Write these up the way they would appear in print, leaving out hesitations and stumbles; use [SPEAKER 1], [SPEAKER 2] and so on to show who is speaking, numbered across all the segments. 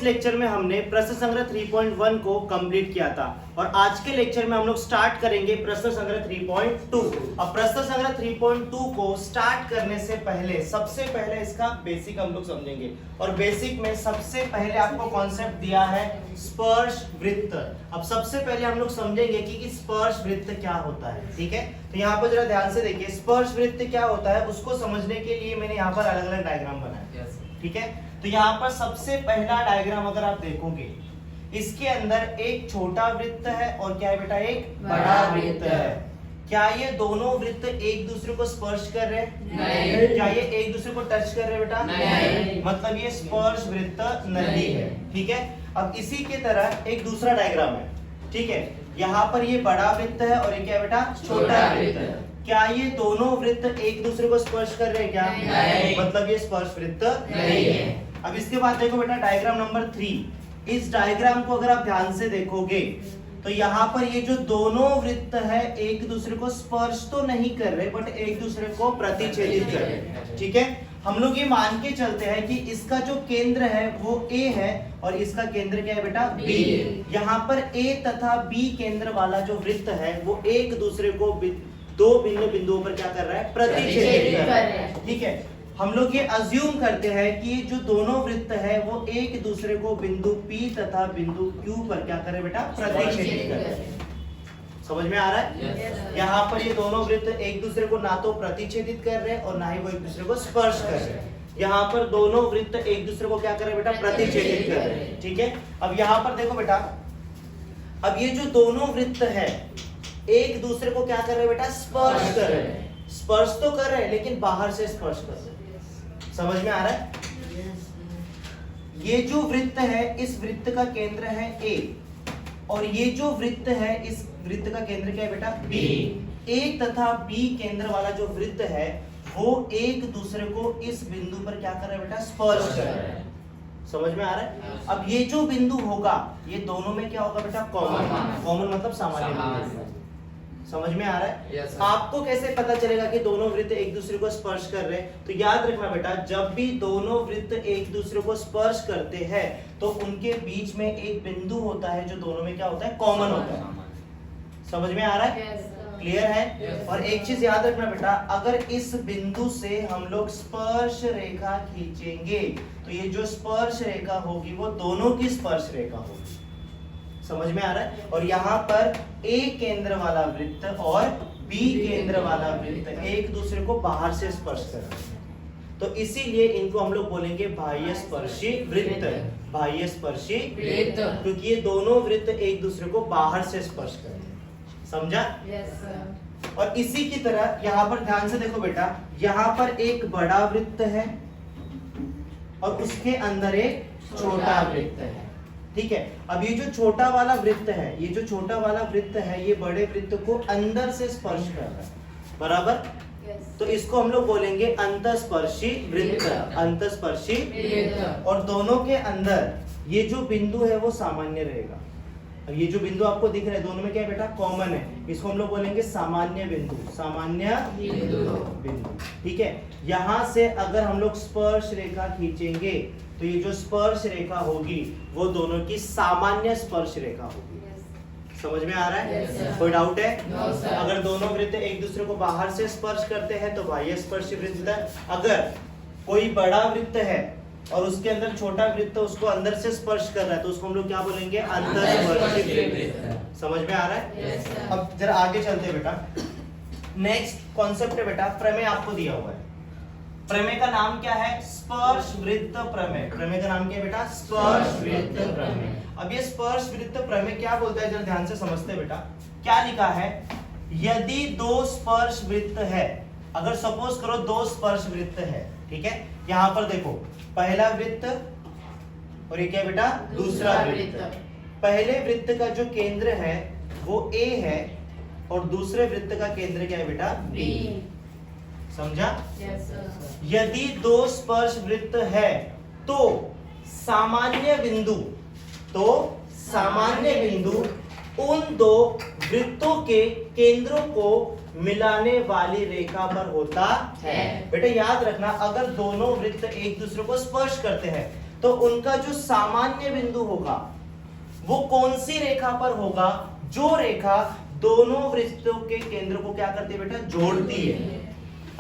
[SPEAKER 1] Lecture में हमने प्रश्न संग्रह 3.1 को कंप्लीट किया था और आज के लेक्चर में हम लोग स्टार्ट करेंगे प्रश्न संग्रह 3.2। अब प्रश्न संग्रह 3.2 को स्टार्ट करने से पहले सबसे पहले इसका बेसिक हम लोग समझेंगे और बेसिक में सबसे पहले आपको कॉन्सेप्ट दिया है स्पर्श वृत्त। अब सबसे पहले हम लोग समझेंगे कि स्पर्श वृत्त क्या होता है, ठीक है। तो यहाँ पर जरा ध्यान से देखिए, स्पर्श वृत्त क्या होता है उसको समझने के लिए मैंने यहाँ पर अलग अलग डायग्राम बनाया, ठीक है। तो यहाँ पर सबसे पहला डायग्राम अगर आप देखोगे, इसके अंदर एक छोटा वृत्त है और क्या है बेटा, एक बड़ा वृत्त है। क्या ये दोनों वृत्त एक दूसरे को स्पर्श कर रहे हैं? नहीं। क्या ये एक दूसरे को टच कर रहे हैं बेटा? नहीं। मतलब ये स्पर्श वृत्त नहीं है, ठीक है। अब इसी के तरह एक दूसरा डायग्राम है, ठीक है। यहाँ पर ये बड़ा वृत्त है और ये क्या है बेटा, छोटा वृत्त है। क्या ये दोनों वृत्त एक दूसरे को स्पर्श कर रहे हैं क्या? नहीं। मतलब ये स्पर्श वृत्त नहीं है। अब इसके बाद देखो बेटा डायग्राम नंबर 3। इस डायग्राम को अगर आप ध्यान से देखोगे तो यहाँ पर ये जो दोनों वृत्त है एक दूसरे को स्पर्श तो नहीं कर रहे बट एक दूसरे को प्रतिच्छेदित कर रहे हैं, ठीक है। हम लोग ये मान के चलते हैं कि इसका जो केंद्र है वो A है और इसका केंद्र क्या है बेटा, B। यहाँ पर A तथा B केंद्र वाला जो वृत्त है वो एक दूसरे को दो भिन्न बिंदुओं पर क्या कर रहा है, प्रतिच्छेदित कर रहा है, ठीक है। हम लोग ये अज्यूम करते हैं कि जो दोनों वृत्त है वो एक दूसरे को बिंदु P तथा बिंदु Q पर क्या कर रहे हैं बेटा, प्रतिच्छेदित कर रहे हैं। समझ में आ रहा है? yes, यहाँ पर ये दोनों वृत्त एक दूसरे को ना तो प्रतिच्छेदित कर रहे हैं और ना ही वो एक दूसरे को स्पर्श कर रहे हैं। यहाँ पर दोनों वृत्त एक दूसरे को क्या कर रहे हैं बेटा, प्रतिच्छेदित कर रहे हैं, ठीक है। अब यहाँ पर देखो बेटा, अब ये जो दोनों वृत्त है एक दूसरे को क्या कर रहे हैं बेटा, स्पर्श कर रहे हैं। स्पर्श तो कर रहे हैं लेकिन बाहर से स्पर्श कर रहे हैं। समझ में आ रहा है? ये जो वृत्त है इस वृत्त का केंद्र है A और ये जो वृत्त है इस वृत्त का केंद्र क्या है बेटा, B। A तथा B केंद्र वाला जो वृत्त है वो एक दूसरे को इस बिंदु पर क्या कर रहा है बेटा, स्पर्श कर रहा है। समझ में आ रहा है? अब ये जो बिंदु होगा ये दोनों में क्या होगा बेटा, कॉमन। कॉमन मतलब सामान्य। समझ में आ रहा है? yes, आपको कैसे पता चलेगा कि दोनों वृत्त एक दूसरे को स्पर्श कर रहे हैं? तो याद रखना बेटा, जब भी दोनों वृत्त एक दूसरे को स्पर्श करते हैं तो उनके बीच में एक बिंदु होता है जो दोनों में क्या होता है, कॉमन होता है। समझ में आ रहा है? क्लियर है? yes, और एक चीज याद रखना बेटा, अगर इस बिंदु से हम लोग स्पर्श रेखा खींचेंगे तो ये जो स्पर्श रेखा होगी वो दोनों की स्पर्श रेखा होगी। समझ में आ रहा है? और यहाँ पर A केंद्र वाला वृत्त और B केंद्र वाला वृत्त एक दूसरे को बाहर से स्पर्श कर रहे हैं, तो इसीलिए इनको हम लोग बोलेंगे बाह्य स्पर्शी वृत्त। बाह्य स्पर्शी वृत्त, क्योंकि ये दोनों वृत्त एक दूसरे को बाहर से स्पर्श कर रहे हैं। समझा? yes, और इसी की तरह यहाँ पर ध्यान से देखो बेटा, यहाँ पर एक बड़ा वृत्त है और उसके अंदर एक छोटा वृत्त है, ठीक है। अब ये जो छोटा वाला वृत्त है, ये जो छोटा वाला वृत्त है ये बड़े वृत्त को अंदर से स्पर्श कर रहा है, बराबर। yes, तो इसको हम लोग बोलेंगे अंतस्पर्शी वृत्त। अंतस्पर्शी वृत्त। और दोनों के अंदर ये जो बिंदु है वो सामान्य रहेगा। अब ये जो बिंदु आपको दिख रहा है दोनों में क्या है बेटा, कॉमन है। इसको हम लोग बोलेंगे सामान्य बिंदु। सामान्य बिंदु, ठीक है। यहाँ से अगर हम लोग स्पर्श रेखा खींचेंगे तो ये जो स्पर्श रेखा होगी वो दोनों की सामान्य स्पर्श रेखा होगी। yes, समझ में आ रहा है? yes, कोई डाउट है? no, अगर दोनों वृत्त एक दूसरे को बाहर से स्पर्श करते हैं तो बाह्य स्पर्शी वृत्त है। अगर कोई बड़ा वृत्त है और उसके अंदर छोटा वृत्त उसको अंदर से स्पर्श कर रहा है तो उसको हम लोग क्या बोलेंगे, अंतस्पर्शी वृत्त। समझ में आ रहा है? yes, अब जरा आगे चलते हैं बेटा। नेक्स्ट कॉन्सेप्ट है बेटा, प्रमेय आपको दिया हुआ है। प्रमेय का नाम क्या है, स्पर्श वृत्त प्रमेय। प्रमेय का नाम क्या है बेटा, स्पर्श वृत्त प्रमेय। अब ये स्पर्श वृत्त प्रमेय क्या बोलता है, जरा ध्यान से समझते हैं बेटा। क्या लिखा है, यदि दो स्पर्श वृत्त है, अगर सपोज करो दो स्पर्श वृत्त है, ठीक है। यहाँ पर देखो पहला वृत्त और ये क्या है बेटा, दूसरा वृत्त। पहले वृत्त का जो केंद्र है वो A है और दूसरे वृत्त का केंद्र क्या है बेटा, B। समझा? yes, यदि दो स्पर्श वृत्त है तो सामान्य बिंदु उन दो वृत्तों के केंद्रों को मिलाने वाली रेखा पर होता है। बेटा याद रखना, अगर दोनों वृत्त एक दूसरे को स्पर्श करते हैं तो उनका जो सामान्य बिंदु होगा वो कौन सी रेखा पर होगा? जो रेखा दोनों वृत्तों के केंद्र को क्या करती है बेटा? जोड़ती है।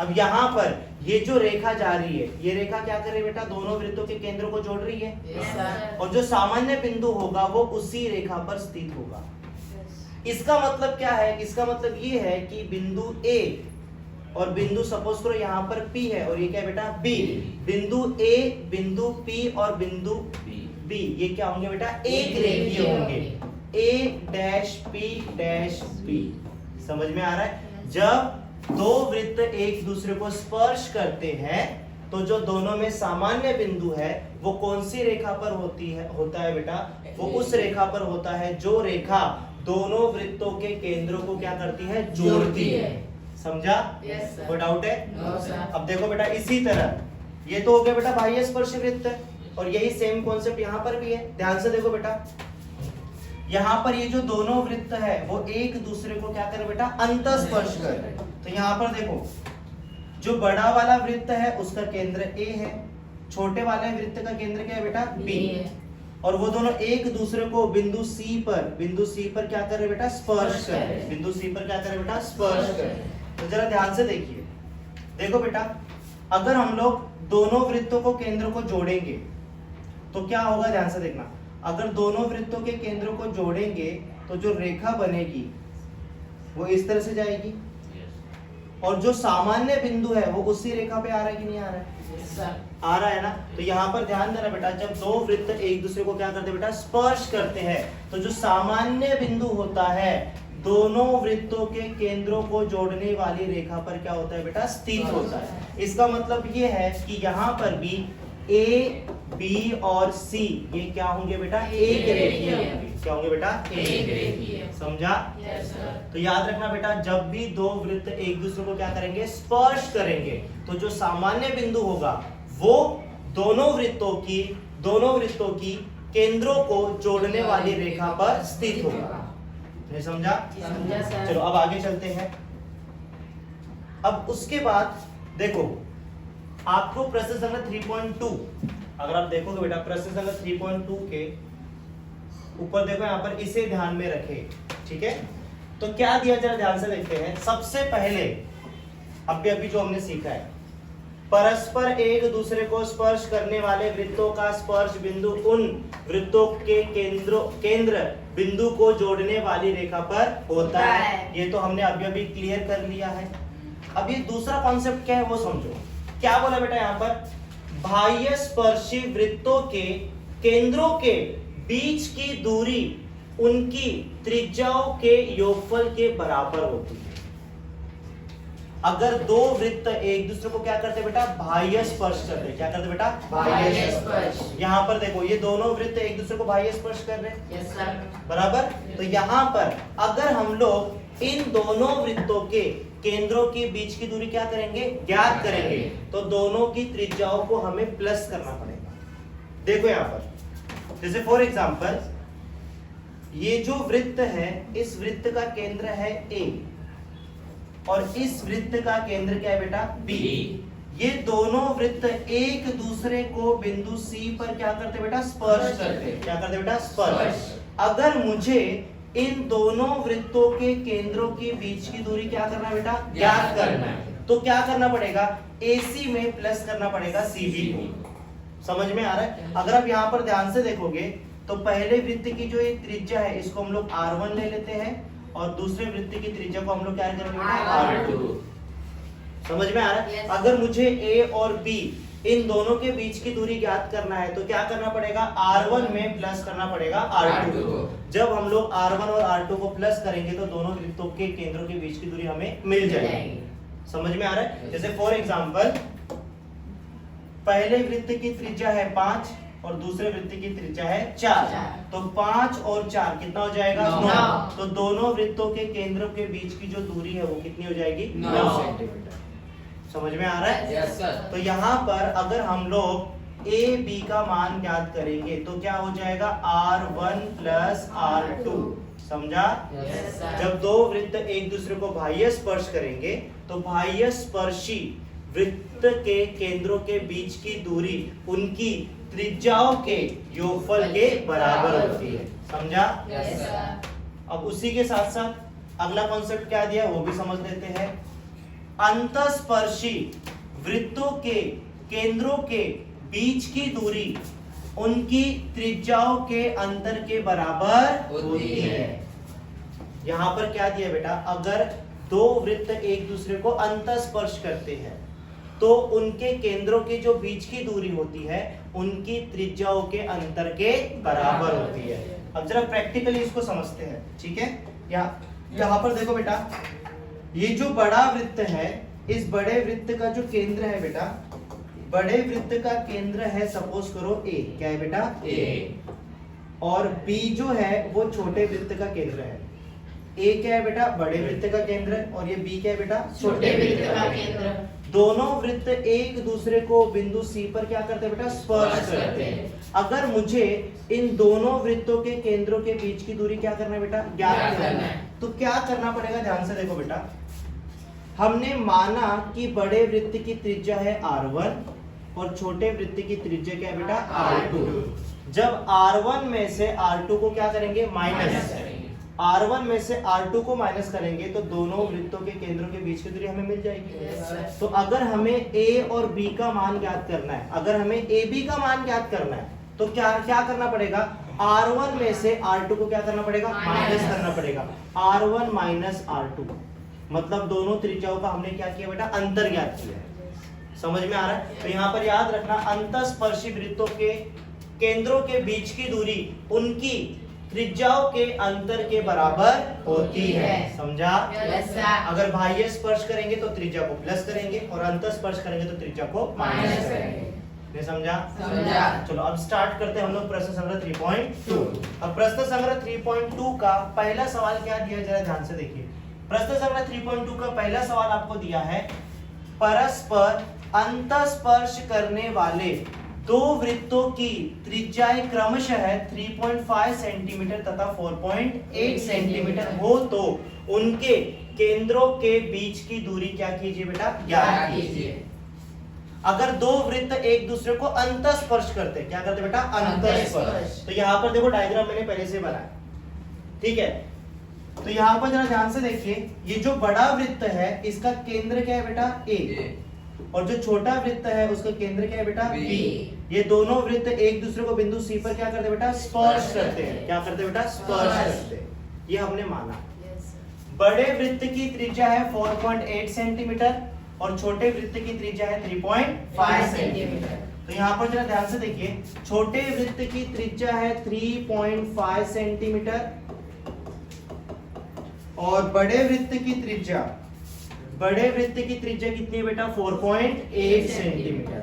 [SPEAKER 1] अब यहां पर ये जो रेखा जा रही है, ये रेखा क्या कर रही है बेटा? दोनों वृत्तों के केंद्र को जोड़ रही है।
[SPEAKER 2] yes,
[SPEAKER 1] और जो सामान्य बिंदु होगा वो उसी रेखा पर स्थित होगा। इसका मतलब क्या है? इसका मतलब ये है कि बिंदु A और बिंदु सपोज करो यहाँ पर P है और ये क्या है बेटा? B। बिंदु A, बिंदु P और बिंदु B ये क्या होंगे बेटा? एक रेखीय होंगे। A dash P dash B। समझ में आ रहा है? जब दो वृत्त एक दूसरे को स्पर्श करते हैं तो जो दोनों में सामान्य बिंदु है वो कौन सी रेखा पर होता है बेटा? वो उस रेखा पर होता है जो रेखा दोनों वृत्तों के केंद्रों को क्या करती है? जोड़ती है। समझा?
[SPEAKER 2] yes,
[SPEAKER 1] कोई डाउट है?
[SPEAKER 2] no, sir.
[SPEAKER 1] अब देखो बेटा, इसी तरह ये तो हो गया बेटा बाह्य स्पर्श वृत्त और यही सेम कॉन्सेप्ट यहाँ पर भी है। ध्यान से देखो बेटा, यहाँ पर ये जो दोनों वृत्त है वो एक दूसरे को क्या करे बेटा? अंतःस्पर्श करे। तो यहाँ पर देखो, जो बड़ा वाला वृत्त है उसका केंद्र A है, छोटे वाले वृत्त का केंद्र क्या है बेटा? B। और वो दोनों एक दूसरे को बिंदु C पर क्या कर रहे बेटा? स्पर्श कर रहे। बिंदु C पर क्या कर रहे बेटा? स्पर्श कर रहे। तो जरा ध्यान से देखिए, देखो बेटा, अगर हम लोग दोनों वृत्तों को केंद्र को जोड़ेंगे तो क्या होगा? ध्यान से देखना, अगर दोनों वृत्तों के केंद्रों को जोड़ेंगे तो जो रेखा बनेगी वो इस तरह से जाएगी और जो सामान्य बिंदु है वो उसी रेखा पे आ रहा है कि नहीं आ रहा है?
[SPEAKER 2] yes,
[SPEAKER 1] आ रहा है ना। तो यहाँ पर ध्यान देना बेटा, जब दो वृत्त एक दूसरे को क्या करते हैं बेटा? स्पर्श करते हैं तो जो सामान्य बिंदु होता है दोनों वृत्तों के केंद्रों को जोड़ने वाली रेखा पर क्या होता है बेटा? स्थित होता है। इसका मतलब ये है कि यहाँ पर भी A, B और C ये क्या होंगे बेटा? एक रेखीय होंगे। क्या होंगे बेटा? एक रेखीय। समझा?
[SPEAKER 2] yes, sir.
[SPEAKER 1] तो याद रखना बेटा, जब भी दो वृत्त एक दूसरे को क्या करेंगे? स्पर्श करेंगे तो जो सामान्य बिंदु होगा वो दोनों वृत्तों की केंद्रों को जोड़ने वाली रेखा पर स्थित होगा। नहीं समझा?
[SPEAKER 2] समझा सर।
[SPEAKER 1] चलो अब आगे चलते हैं। अब उसके बाद देखो, आपको प्रश्न संख्या 3.2 अगर आप देखोगे बेटा, प्रश्न संख्या 3.2 के ऊपर देखो, यहाँ पर इसे ध्यान में रखें। ठीक है, तो क्या दिया जरा ध्यान से देखते हैं। सबसे पहले अभी जो हमने सीखा है, परस्पर एक दूसरे को स्पर्श करने वाले वृत्तों का स्पर्श बिंदु उन वृत्तों के केंद्र बिंदु को जोड़ने वाली रेखा पर होता है। ये तो हमने अभी क्लियर कर लिया है। अब ये दूसरा कॉन्सेप्ट क्या है वो समझो। क्या बोला बेटा यहाँ पर? बाह्य स्पर्शी वृत्तों के केंद्रों के बीच की दूरी उनकी त्रिज्याओं के योगफल के बराबर होती है। अगर दो वृत्त एक दूसरे को क्या करते बेटा? बाह्य स्पर्श करते। क्या करते बेटा?
[SPEAKER 2] बाह्य स्पर्श।
[SPEAKER 1] यहाँ पर देखो, ये दोनों वृत्त एक दूसरे को बाह्य स्पर्श कर रहे हैं।
[SPEAKER 2] yes, sir.
[SPEAKER 1] बराबर। तो यहाँ पर अगर हम लोग इन दोनों वृत्तों के केंद्रों के बीच की दूरी क्या करेंगे? ज्ञात करेंगे। तो दोनों की त्रिज्याओं को हमें प्लस करना पड़ेगा। देखो यहाँ पर, जैसे फॉर एग्जांपल ये जो वृत्त है, इस वृत्त का केंद्र है A और इस वृत्त का केंद्र क्या है बेटा? B। ये दोनों वृत्त एक दूसरे को बिंदु C पर क्या करते बेटा? स्पर्श करते। क्या करते बेटा? स्पर्श। अगर मुझे इन दोनों वृत्तों के केंद्रों के बीच की दूरी क्या करना है बेटा? ज्ञात करना है। तो क्या करना पड़ेगा? AC में प्लस करना पड़ेगा CB को। समझ में आ रहा है? अगर आप यहाँ पर ध्यान से देखोगे तो पहले वृत्त की जो ये त्रिज्या है इसको हम लोग R1 ले लेते हैं और दूसरे वृत्त की त्रिज्या को हम लोग क्या करेंगे? R2। समझ में आ रहा है?
[SPEAKER 2] yes.
[SPEAKER 1] अगर मुझे A और B इन दोनों के बीच की दूरी ज्ञात करना है तो क्या करना पड़ेगा? R1 में प्लस करना पड़ेगा R2 को। जब हम लोग R1 और R2 को प्लस करेंगे तो दोनों वृत्तों के केंद्रों के बीच की दूरी हमें मिल जाएगी। समझ में आ रहा है? जैसे फॉर एग्जांपल पहले वृत्त की त्रिज्या है 5 और दूसरे वृत्त की त्रिज्या है 4, तो 5 और 4 कितना हो जाएगा? 9। तो दोनों वृत्तों के केंद्रों के बीच की जो दूरी है वो कितनी हो जाएगी? 9 सेंटीमीटर। समझ में आ रहा है?
[SPEAKER 2] yes, sir.
[SPEAKER 1] तो यहाँ पर अगर हम लोग A B का मान ज्ञात करेंगे तो क्या हो जाएगा? R1 plus R2। समझा?
[SPEAKER 2] yes, sir.
[SPEAKER 1] जब दो वृत्त एक दूसरे को बाह्य स्पर्श करेंगे तो बाह्य स्पर्शी वृत्त के केंद्रों के बीच की दूरी उनकी त्रिज्याओं के योगफल के बराबर होती है। समझा?
[SPEAKER 2] Yes sir.
[SPEAKER 1] अब उसी के साथ साथ अगला कॉन्सेप्ट क्या दिया है वो भी समझ लेते हैं। अंतस्पर्शी वृत्तों के केंद्रों के बीच की दूरी उनकी त्रिज्याओं के अंतर के बराबर होती है। यहाँ पर क्या दिया बेटा, अगर दो वृत्त एक दूसरे को अंतस्पर्श करते हैं तो उनके केंद्रों के जो बीच की दूरी होती है उनकी त्रिज्याओं के अंतर के बराबर होती है। अब जरा प्रैक्टिकली इसको समझते हैं, ठीक है? यहाँ पर देखो बेटा, ये जो बड़ा वृत्त है, इस बड़े वृत्त का जो केंद्र है बेटा, बड़े वृत्त का केंद्र है सपोज करो ए। क्या है बेटा? ए। और बी जो है वो छोटे वृत्त का केंद्र है। ए क्या है बेटा? बड़े वृत्त का केंद्र, और ये बी क्या है बेटा?
[SPEAKER 2] छोटे वृत्त का केंद्र।
[SPEAKER 1] दोनों वृत्त एक दूसरे को बिंदु सी पर क्या करते हैं बेटा? स्पर्श करते हैं। अगर मुझे इन दोनों वृत्तों के केंद्रों के बीच की दूरी क्या करना है बेटा? ज्ञात करना है। तो क्या करना पड़ेगा? ध्यान से देखो बेटा, हमने माना कि बड़े वृत्त की त्रिज्या है R1 और छोटे वृत्त की त्रिज्या क्या है बेटा? R2। जब R1 में से R2 को क्या करेंगे? माइनस। R1 में से R2 को माइनस करेंगे तो दोनों वृत्तों के केंद्रों के बीच की दूरी हमें मिल जाएगी।
[SPEAKER 2] Yes,
[SPEAKER 1] तो अगर हमें A और B का मान ज्ञात करना है, अगर हमें AB का मान ज्ञात करना है तो क्या क्या करना पड़ेगा? R1 में से R2 को क्या करना पड़ेगा? माइनस करना पड़ेगा। R1 माइनस R2 मतलब दोनों त्रिज्याओं का हमने क्या किया बेटा? अंतर ज्ञात किया। समझ में आ रहा है? तो यहाँ पर याद रखना, अंतस्पर्शी वृत्तों के केंद्रों के बीच की दूरी उनकी त्रिज्याओं के अंतर के बराबर होती है। समझा?
[SPEAKER 2] Yes sir.
[SPEAKER 1] अगर बाह्य स्पर्श करेंगे तो त्रिज्या को प्लस करेंगे और अंतस्पर्श करेंगे तो त्रिज्या को माइनस करेंगे। ने समझा?
[SPEAKER 2] समझा।
[SPEAKER 1] चलो अब स्टार्ट करते हैं हम लोग प्रश्न संग्रह 3.2। अब प्रश्न संग्रह 3.2 का पहला सवाल क्या दिया, जरा ध्यान से देखिए। प्रश्न संग्रह 3.2 का पहला सवाल आपको दिया है, परस्पर अंतस्पर्श करने वाले दो वृत्तों की त्रिज्याएं क्रमशः 3.5 सेंटीमीटर तथा 4.8 सेंटीमीटर हो तो उनके केंद्रों के बीच की दूरी क्या कीजिए बेटा? ज्ञात कीजिए। अगर दो वृत्त एक दूसरे को अंतस्पर्श करते, क्या करते बेटा? अंतस्पर्श। तो यहाँ पर देखो डायग्राम मैंने पहले से बनाया, ठीक है? तो यहाँ पर जरा ध्यान से देखिए, ये जो बड़ा वृत्त है इसका केंद्र क्या है बेटा? ए। और जो छोटा वृत्त है उसका केंद्र क्या है बेटा? बी। ये दोनों वृत्त एक दूसरे को बिंदु सी पर क्या करते बेटा? स्पर्श करते हैं। क्या करते बेटा? स्पर्श करते हैं। ये हमने माना। बड़े वृत्त की त्रिज्या है 4.8 सेंटीमीटर और छोटे वृत्त की त्रिज्या है 3.5 सेंटीमीटर। तो यहाँ पर जरा ध्यान से देखिए, छोटे वृत्त की त्रिज्या है 3.5 सेंटीमीटर और बड़े वृत्त की त्रिज्या कितनी है बेटा? 4.8 सेंटीमीटर।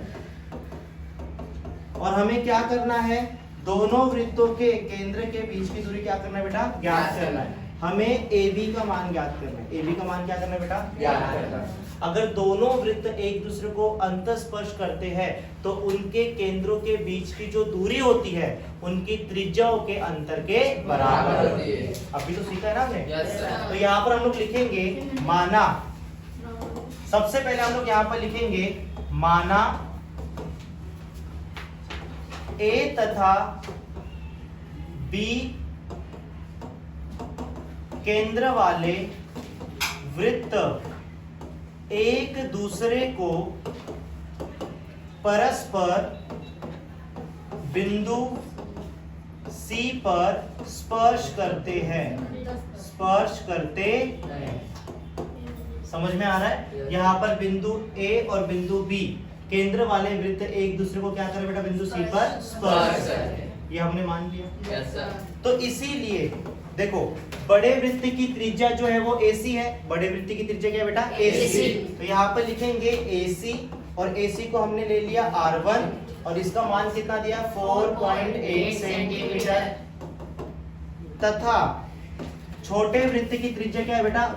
[SPEAKER 1] और हमें क्या करना है? दोनों वृत्तों के केंद्र के बीच की दूरी क्या करना है बेटा? ज्ञात करना है। हमें AB का मान ज्ञात करना है। AB का मान क्या करना है बेटा? ज्ञात करना है। अगर दोनों वृत्त एक दूसरे को अंतस्पर्श करते हैं तो उनके केंद्रों के बीच की जो दूरी होती है उनकी त्रिज्याओं के अंतर के बराबर होती है। अभी तो सीखा है ना हमने?
[SPEAKER 2] Yes sir.
[SPEAKER 1] तो यहाँ पर हम लोग लिखेंगे माना। सबसे पहले हम लोग यहाँ पर लिखेंगे माना A तथा B केंद्र वाले वृत्त एक दूसरे को परस्पर बिंदु C पर स्पर्श करते हैं। समझ में आ रहा है? यहाँ पर बिंदु A और बिंदु B केंद्र वाले वृत्त एक दूसरे को क्या करें बेटा? बिंदु C पर स्पर्श करें। ये हमने मान लिया।
[SPEAKER 2] Yes sir.
[SPEAKER 1] तो इसीलिए देखो, बड़े वृत्त की त्रिज्या जो है वो AC है। बड़े वृत्त की त्रिज्या क्या है बेटा? AC। तो यहाँ पर लिखेंगे AC और AC को हमने ले लिया R1 और इसका मान कितना दिया? 4.8 सेंटीमीटर। तथा छोटे वृत्त की त्रिज्या क्या है बेटा?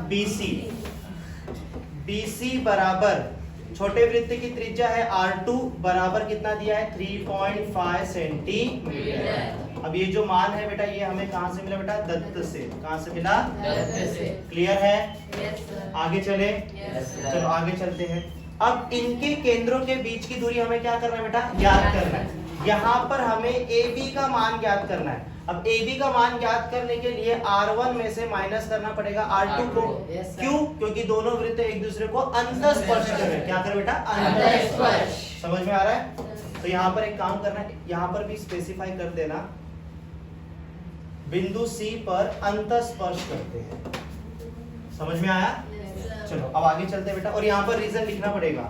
[SPEAKER 1] BC बराबर छोटे वृत्त की त्रिज्या है R2 बराबर कितना दिया है? 3.5 सेंटीमीटर। अब ये जो मान है बेटा ये हमें कहां से मिला बेटा? दत्त से। कहां से मिला?
[SPEAKER 2] दत्त से।
[SPEAKER 1] क्लियर है?
[SPEAKER 2] Yes sir.
[SPEAKER 1] आगे चले?
[SPEAKER 2] Yes sir.
[SPEAKER 1] चलो आगे चलते हैं। अब इनके केंद्रों के बीच की दूरी हमें क्या करना है बेटा, ज्ञात करना है। यहाँ पर हमें AB का मान ज्ञात करना है। अब AB का मान ज्ञात करने के लिए R1 में से माइनस करना पड़ेगा R2 को।
[SPEAKER 2] Yes, sir.
[SPEAKER 1] क्यों? क्योंकि दोनों वृत्त एक दूसरे को अंतःस्पर्श कर रहे हैं। क्या कर बेटा,
[SPEAKER 2] अंतःस्पर्श।
[SPEAKER 1] समझ में आ रहा है? तो यहाँ पर एक काम करना है, यहाँ पर भी स्पेसिफाई कर देना, बिंदु C पर अंतःस्पर्श करते हैं। समझ में आया? चलो अब आगे चलते हैं बेटा, और यहाँ पर रीजन लिखना पड़ेगा।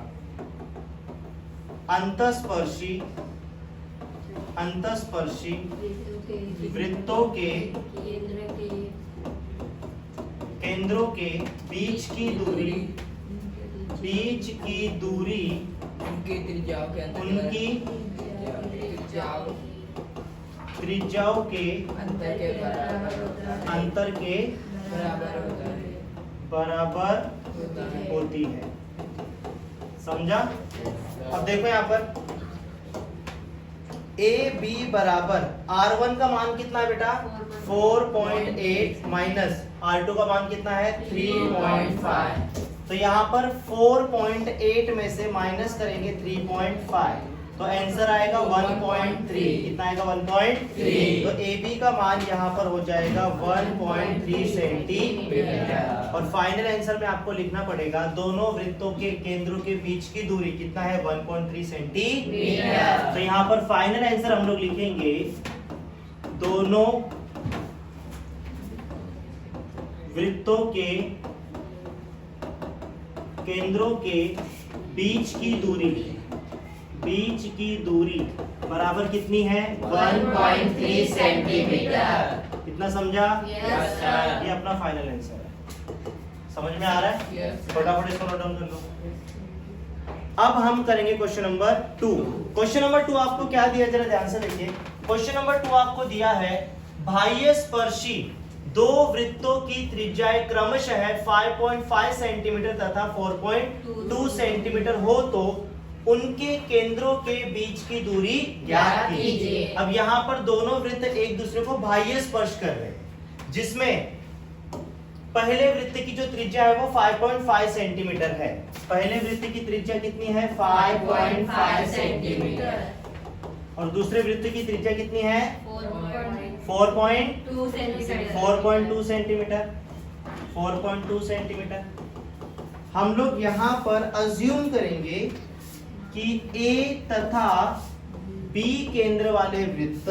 [SPEAKER 1] अंतःस्पर्शी वृत्तों के केंद्रों के बीच की दूरी
[SPEAKER 3] उनकी त्रिज्याओं के
[SPEAKER 1] उनकी त्रिज्याओं के अंतर के बराबर होती है। समझा? अब देखो यहाँ पर AB बराबर R1 का मान कितना है बेटा, 4.8 माइनस R2 का मान कितना है, 3.5। तो यहाँ पर 4.8 में से माइनस करेंगे 3.5, तो आंसर आएगा 1.3। कितना आएगा, 1.3। तो AB का मान यहाँ पर हो जाएगा 1.3 सेंटीमीटर। और फाइनल आंसर में आपको लिखना पड़ेगा दोनों वृत्तों के केंद्रों के बीच की दूरी कितना है, 1.3 सेंटीमीटर। तो यहाँ पर फाइनल आंसर हम लोग लिखेंगे दोनों वृत्तों के केंद्रों के बीच की दूरी बराबर कितनी है,
[SPEAKER 2] 1.3 सेंटीमीटर।
[SPEAKER 1] कितना समझा?
[SPEAKER 2] Yes, sir.
[SPEAKER 1] ये अपना फाइनल आंसर है। समझ में आ रहा है?
[SPEAKER 3] Yes.
[SPEAKER 1] फटाफट इसको नोट डाउन कर लो। अब हम करेंगे क्वेश्चन नंबर 2। क्वेश्चन नंबर 2 आपको क्या दिया, जरा ध्यान से देखिए। क्वेश्चन नंबर 2 आपको दिया है बाह्य स्पर्शी दो वृत्तों की त्रिज्याएं क्रमशः 5.5 सेंटीमीटर तथा 4.2 सेंटीमीटर हो तो उनके केंद्रों के बीच की दूरी ज्ञात कीजिए। अब यहाँ पर दोनों वृत्त एक दूसरे को बाह्य स्पर्श कर रहे हैं, जिसमें पहले वृत्त की जो त्रिज्या है वो 5.5 सेंटीमीटर है। पहले वृत्त की त्रिज्या कितनी है,
[SPEAKER 2] 5.5 सेंटीमीटर।
[SPEAKER 1] और दूसरे वृत्त की त्रिज्या कितनी है,
[SPEAKER 2] 4.2 सेंटीमीटर।
[SPEAKER 1] 4.2 सेंटीमीटर। 4.2 सेंटीमीटर। हम लोग यहाँ पर अज्यूम करेंगे कि A तथा B केंद्र वाले वृत्त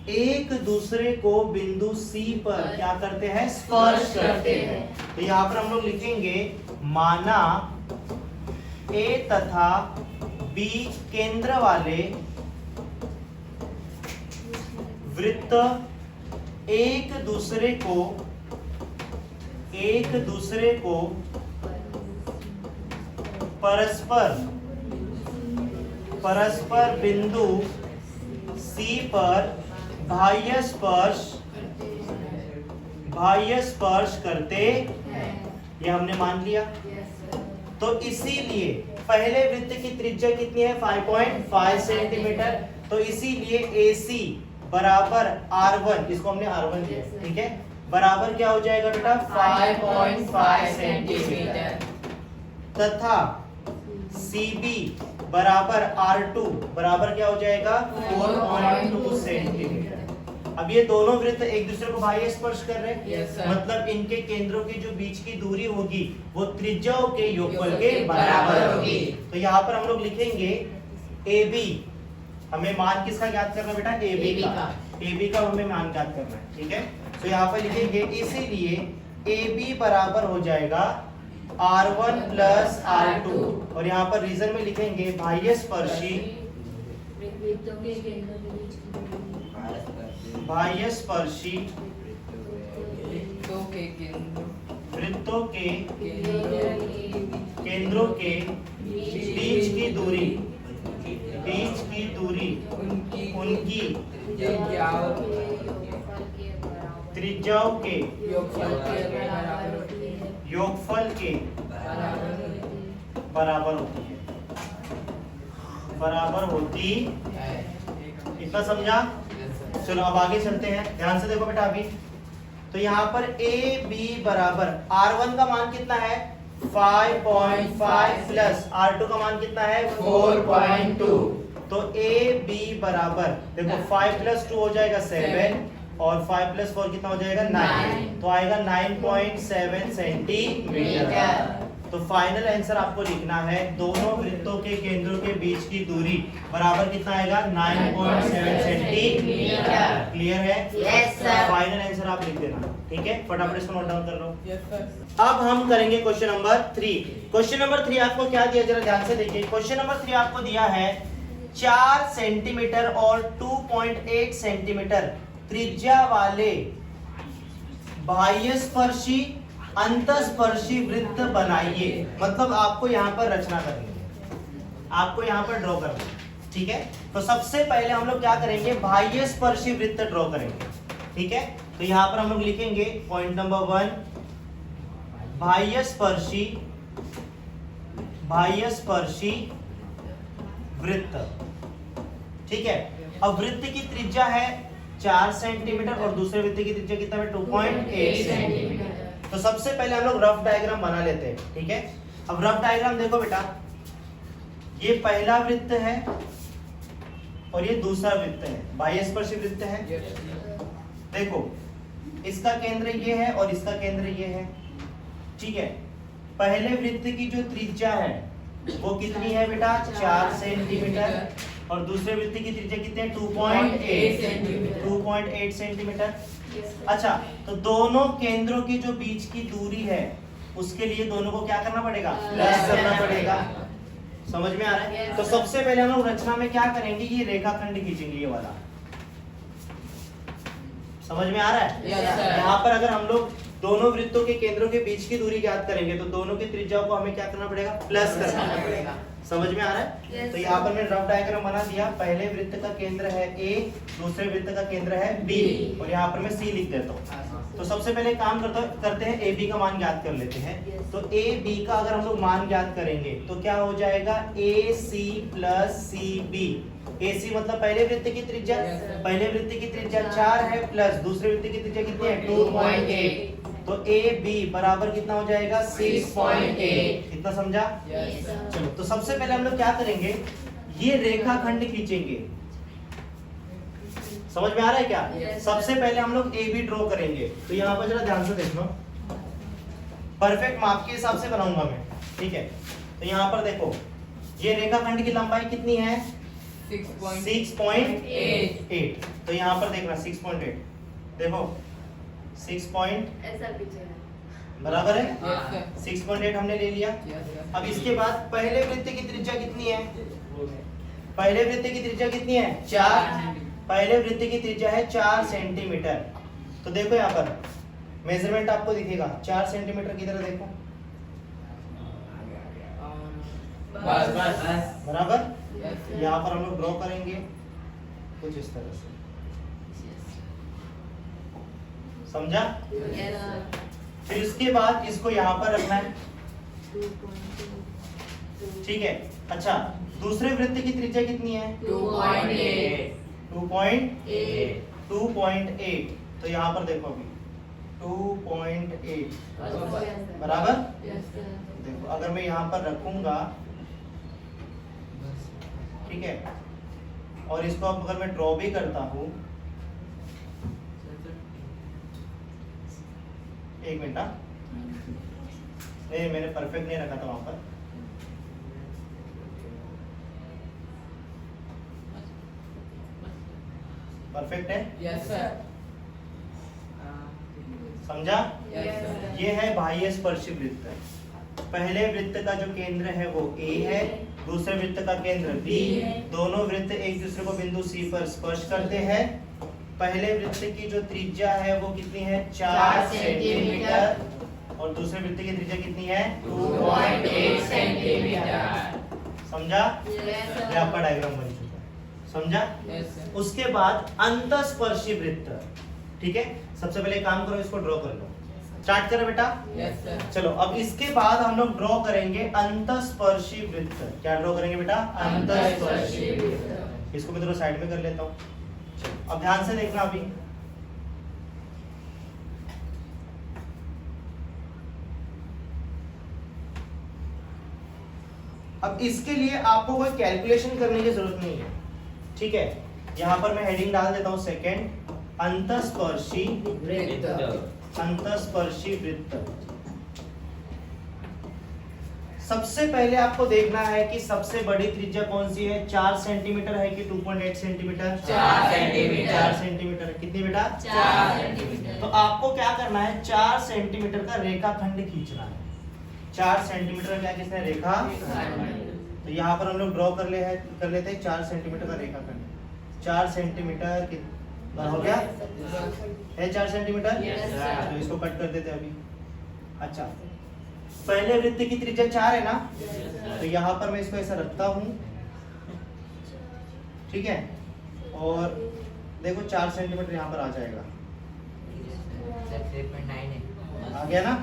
[SPEAKER 1] एक दूसरे को बिंदु C पर क्या करते हैं, स्पर्श करते हैं। तो यहाँ पर हम लोग लिखेंगे माना A तथा B केंद्र वाले वृत्त एक दूसरे को परस्पर बिंदु C पर बाह्य स्पर्श करते हैं, ये हमने मान लिया। तो इसीलिए पहले वृत्त की त्रिज्या कितनी है, 5.5 सेंटीमीटर। तो इसीलिए AC बराबर R1, इसको हमने R1 लिया, ठीक है, बराबर क्या हो जाएगा बेटा,
[SPEAKER 2] 5.5 सेंटीमीटर।
[SPEAKER 1] तथा CB बराबर R2 बराबर क्या हो जाएगा, 4.2 सेंटीमीटर। अब ये दोनों वृत्त एक दूसरे को बाह्य स्पर्श कर रहे हैं,
[SPEAKER 3] Yes, sir.
[SPEAKER 1] मतलब इनके केंद्रों की जो बीच की दूरी होगी वो त्रिज्याओं के योगफल के बराबर होगी। तो यहाँ पर हम लोग लिखेंगे AB, हमें मान किसका ज्ञात करना बेटा, AB का। AB का हमें मान ज्ञात करना है, ठीक है। तो यहाँ पर लिखेंगे इसीलिए AB बराबर हो जाएगा R1 प्लस R2, और यहाँ पर रीजन में लिखेंगे बाह्य स्पर्शी वृत्तों के केंद्रों के बीच की दूरी उनकी त्रिज्याओं के योगफल के बराबर होती है। इतना समझा? चलो अब आगे चलते हैं, ध्यान से देखो बेटा। अभी तो यहाँ पर A B बराबर R1 का मान कितना है, 5.5 प्लस R2 का मान कितना है
[SPEAKER 2] 4.2
[SPEAKER 1] तो ए बी बराबर देखो 5 प्लस 2 हो जाएगा 7 और 5 प्लस 4 कितना हो जाएगा 9 तो आएगा 9.7 सेंटीमीटर। तो फाइनल आंसर आपको लिखना है दोनों वृत्तों के केंद्रों के बीच की दूरी बराबर कितना आएगा 9.7 सेंटीमीटर। क्लियर है?
[SPEAKER 2] Yes, sir.
[SPEAKER 1] फाइनल आंसर आप लिख देना, ठीक है? फटाफट इसको नोट डाउन कर लो।
[SPEAKER 3] Yes sir.
[SPEAKER 1] अब हम करेंगे क्वेश्चन नंबर 3। क्वेश्चन नंबर 3 आपको क्या दिया जरा ध्यान से देखिए। क्वेश्चन नंबर 3 आपको दिया है 4 सेंटीमीटर और 2.8 सेंटीमीटर त्रिज्या वाले बाह्यस्पर्शी अंतस्पर्शी वृत्त बनाइए। मतलब आपको यहाँ पर रचना करनी है, आपको यहाँ पर ड्रॉ करना है, ठीक है? तो सबसे पहले हम लोग क्या करेंगे बाह्यस्पर्शी वृत्त ड्रॉ करेंगे, ठीक है? तो यहाँ पर हम लोग लिखेंगे पॉइंट नंबर 1 बाह्यस्पर्शी वृत्त, ठीक है? अब वृत्त की त्रिज्या है 4 सेंटीमीटर और दूसरे वृत्त की त्रिज्या कितना है 2.8 सेंटीमीटर। तो सबसे पहले हम लोग रफ डायग्राम बना लेते हैं, ठीक है? अब रफ डायग्राम देखो बेटा, ये पहला वृत्त है और ये दूसरा वृत्त है, बाह्यस्पर्शी वृत्त है। देखो इसका केंद्र ये है और इसका केंद्र ये है, ठीक है? पहले वृत्त की जो त्रिज्या है वो कितनी है बेटा 4 सेंटीमीटर और दूसरे वृत्त की त्रिज्या कितनी है 2.8 सेंटीमीटर। अच्छा, तो दोनों केंद्रों के जो बीच की दूरी है उसके लिए दोनों को क्या करना पड़ेगा प्लस करना पड़ेगा। समझ में आ रहा है? तो सबसे पहले हम लोग रचना में क्या करेंगे ये रेखाखंड खींचेंगे, ये वाला। समझ में आ रहा है?
[SPEAKER 3] Yes, sir.
[SPEAKER 1] यहाँ पर अगर हम लोग दोनों वृत्तों के केंद्रों के बीच की दूरी ज्ञात करेंगे तो दोनों की त्रिज्याओं को हमें क्या करना पड़ेगा प्लस करना पड़ेगा। समझ में आ रहा है?
[SPEAKER 2] Yes,
[SPEAKER 1] तो यहाँ पर मैंने रफ डायग्राम बना दिया। पहले वृत्त का केंद्र है A, दूसरे वृत्त का केंद्र है B और यहाँ पर मैं C लिख देता हूँ। तो सबसे पहले काम करते हैं AB का मान ज्ञात कर लेते हैं। तो AB का अगर हम लोग मान ज्ञात करेंगे तो क्या हो जाएगा AC प्लस CB। AC मतलब पहले वृत्त की त्रिज्या, पहले वृत्त की त्रिज्या 4 है प्लस दूसरे वृत्त की त्रिज्या कितनी है 2.8 तो AB बराबर कितना हो जाएगा 6.8। इतना समझा? चलो, तो सबसे पहले हम लोग क्या करेंगे ये रेखाखंड खींचेंगे। समझ में आ रहा है क्या?
[SPEAKER 2] Yes.
[SPEAKER 1] सबसे पहले हम लोग AB ड्रॉ करेंगे। तो यहाँ पर जरा ध्यान से देखना, परफेक्ट माप के हिसाब से बनाऊंगा मैं, ठीक है? तो यहाँ पर देखो ये रेखाखंड की लंबाई कितनी है 6.8। तो यहाँ पर देखना 6.8 देखो 6 बराबर है 6.8 हमने ले लिया। अब इसके बाद पहले वृत्त की त्रिज्या कितनी है? पहले वृत्त की त्रिज्या कितनी है 4। पहले वृत्त की त्रिज्या है 4 सेंटीमीटर। तो देखो यहाँ पर मेजरमेंट आपको दिखेगा 4 सेंटीमीटर की तरह देखो बराबर। यहाँ पर हम लोग ड्रॉ करेंगे कुछ इस तरह से, समझा? फिर इसके बाद इसको यहाँ पर रखना है, ठीक है? अच्छा, दूसरे वृत्त की त्रिज्या कितनी है 2.8। तो यहाँ पर देखो अभी 2.8 बराबर। देखो अगर मैं यहाँ पर रखूंगा, ठीक है, और इसको अब अगर मैं ड्रॉ भी करता हूँ, एक मिनट, नहीं मैंने परफेक्ट नहीं रखा था वहां पर। परफेक्ट है?
[SPEAKER 3] Yes sir.
[SPEAKER 1] समझा?
[SPEAKER 3] Yes sir.
[SPEAKER 1] ये है बाह्यस्पर्शी वृत्त। पहले वृत्त का जो केंद्र है वो A है, दूसरे वृत्त का केंद्र B। दोनों वृत्त एक दूसरे को बिंदु C पर स्पर्श करते हैं। पहले वृत्त की जो त्रिज्या है वो कितनी है 4 सेंटीमीटर और दूसरे वृत्त की त्रिज्या कितनी है
[SPEAKER 2] 2.8 सेंटीमीटर।
[SPEAKER 1] समझा? ये आपका डायग्राम बन चुका है, समझा?
[SPEAKER 3] Yes sir.
[SPEAKER 1] उसके बाद अंतस्पर्शी वृत्त, ठीक है? सबसे पहले काम करो, इसको ड्रॉ कर लो। स्टार्ट करो बेटा।
[SPEAKER 3] Yes sir.
[SPEAKER 1] चलो, अब इसके बाद हम लोग ड्रॉ करेंगे अंतस्पर्शी वृत्त। क्या ड्रॉ करेंगे बेटा? अंतस्पर्शी वृत्त। इसको मैं थोड़ा साइड में कर लेता हूँ। अब ध्यान से देखना अभी, अब इसके लिए आपको कोई कैलकुलेशन करने की जरूरत नहीं है, ठीक है। यहाँ पर मैं हेडिंग डाल देता हूँ सेकंड, अंतस्पर्शी वृत्त। सबसे पहले आपको देखना है कि सबसे बड़ी त्रिज्या कौन सी है, 4 सेंटीमीटर है कि 2.8 सेंटीमीटर?
[SPEAKER 2] 4 सेंटीमीटर।
[SPEAKER 1] 4 सेंटीमीटर। कितनी बेटा?
[SPEAKER 2] 4 सेंटीमीटर।
[SPEAKER 1] तो आपको क्या करना है, 4 सेंटीमीटर का रेखाखंड खींचना है। 4 सेंटीमीटर का क्या खींचना है, रेखा। तो यहाँ पर हम लोग ड्रॉ कर लेते हैं 4 सेंटीमीटर का रेखाखंड। 4 सेंटीमीटर कितना हो गया है, 4 सेंटीमीटर।
[SPEAKER 2] Yes, sir.
[SPEAKER 1] तो इसको कट कर देते हैं अभी। अच्छा, पहले वृत्त की त्रिज्या 4 है ना, तो यहाँ पर मैं इसको ऐसा रखता हूँ, ठीक है। और देखो 4 सेंटीमीटर यहाँ पर आ जाएगा, आ गया ना,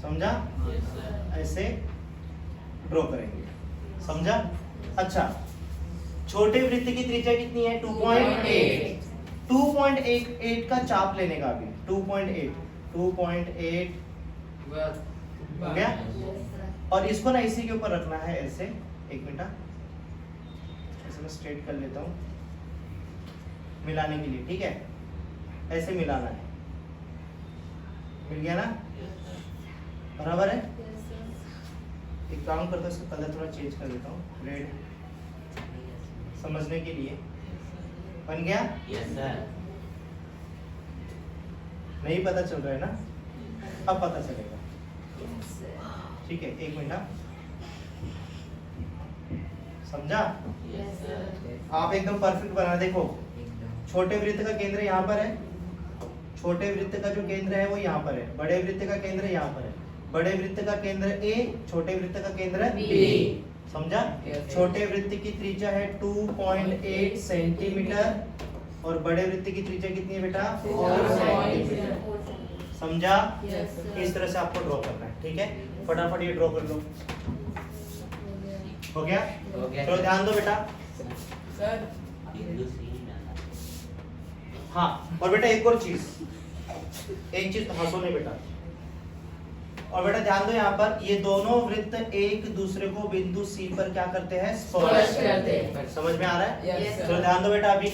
[SPEAKER 1] समझा? ऐसे ड्रॉ करेंगे, समझा? अच्छा, छोटे वृत्त की त्रिज्या कितनी है, 2.8। 2.8 का चाप लेने का अभी, 2.8 हो गया। और इसको ना इसी के ऊपर रखना है ऐसे, एक मिनट, ऐसे मैं स्ट्रेट कर लेता हूँ मिलाने के लिए, ठीक है। ऐसे मिलाना है, मिल गया ना, बराबर है। एक काम करता हूँ, इसका कलर थोड़ा चेंज कर देता हूँ, रेड, समझने के लिए। बन गया? नहीं पता चल रहा है ना, अब पता चलेगा, ठीक है। एक मिनट, समझा? आप एकदम परफेक्ट बना। देखो, छोटे वृत्त का केंद्र यहाँ पर है, छोटे वृत्त का जो केंद्र है वो यहाँ पर है, बड़े वृत्त का केंद्र यहाँ पर है। बड़े वृत्त का केंद्र A, छोटे वृत्त का केंद्र B, समझा? छोटे वृत्त की त्रिज्या है 2.8 सेंटीमीटर और बड़े वृत्त की त्रिज्या कितनी है बेटा, 4 सेंटीमीटर, समझा? इस तरह से आपको ड्रॉ करना है, ठीक है। फटाफट ये ड्रॉ कर लो, हो गया? चलो ध्यान दो बेटा।
[SPEAKER 3] सर
[SPEAKER 1] हाँ, और बेटा एक और चीज, एक चीज हंसो नहीं बेटा। और बेटा ध्यान दो, यहाँ पर ये दोनों वृत्त एक दूसरे को बिंदु C पर क्या करते हैं, स्पर्श करते हैं। समझ में आ रहा है?
[SPEAKER 3] Yes, sir.
[SPEAKER 1] चलो ध्यान दो बेटा। अभी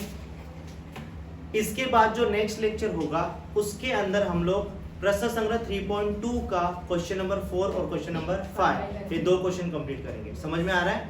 [SPEAKER 1] इसके बाद जो नेक्स्ट लेक्चर होगा उसके अंदर हम लोग प्रश्न संग्रह 3.2 का क्वेश्चन नंबर 4 और क्वेश्चन नंबर 5, ये 2 क्वेश्चन कंप्लीट करेंगे। समझ में आ रहा है?